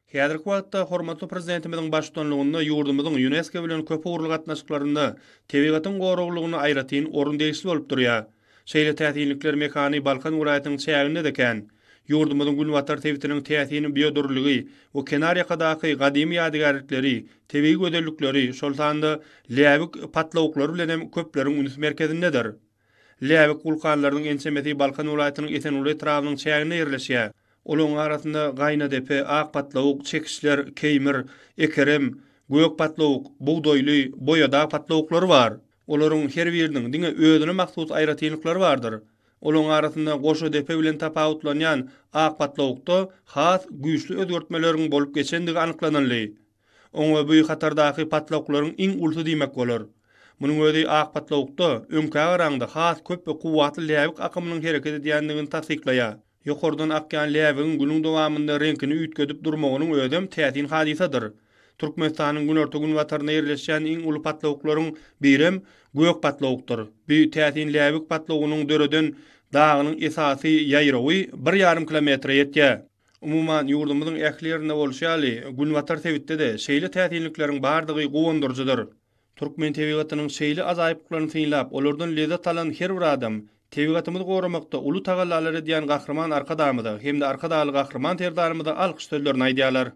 Häzirki wagtda hormatly prezidentimiziň başçylygynda ýurdumyzyň UNESCO bilen köp ugruluk gatnaşyklarynda tebigatyň goruglygyny aýratyn orun degişli bolup durýar. Şeýle täsirlikler mekany Balkan welaýatynyň çäginde deken. Ýurdumyzyň Gülbatar tebitiniň täsiriniň biodurlygy we kenar ýakadaky gadymy ýadygarlykları, tebi gözellikleri şol sanda Läbik patlawuklary bilen hem köpleriň unus merkezindedir. Läbik wulkanlarynyň ensemesi Balkan welaýatynyň Esenuly etrawynyň çäginde ýerleşýär. Olaryň arasynda Gaýnadepe, Ak patlawuk, Çekişler, Keýmir, Ekerem, Gök patlawuk, Buğdoýly, Boýada patlawuklary bar. Olaryň her biriniň diňe özüne mahsus aýratynlyklary bardyr. Olaryň arasynda Goşadepe bilen tapawutlanýan Ak patlawukda has güýçli özgörtmeleriň bolup geçendigi anyklananly. Oňa bu hatardaky patlawuklaryň iň ulsy diýmek bolar. Munyň özi Ak patlawukda öňkä garagynda has köp we kuwwatly Läbik akymynyň hereket edýändigini tasdiklaýar. Ýokardan akýan Läbigiň günüň dowamında renkini üýtgedip durmagynyň özem täsin hadisadyr. Türkmenistanyň günorta Gülbataryna ýerleşýän iň uly patlawuklaryň birem Gök patlawukdyr. Bu täsin Läbik patlawugynyň döreden dagynyň esasy ýaýragy 1,5 kilometre ýetýär. Umuman ýurdumyzyň ählilerinde bolşaly Gülbatar tebitde de şeýle täsinlikleriň bardygy gowandyrjydyr. Türkmen tebigatynyň şeýle azaýyplyklaryny synlap, olardan lezzet alan her bir adam tebigatymyzy goramakda uly tagallalary diýen gahryman arkadamyda hem de arkadaly gahryman terdarymyda alkyş sözlerini aýdýarlar.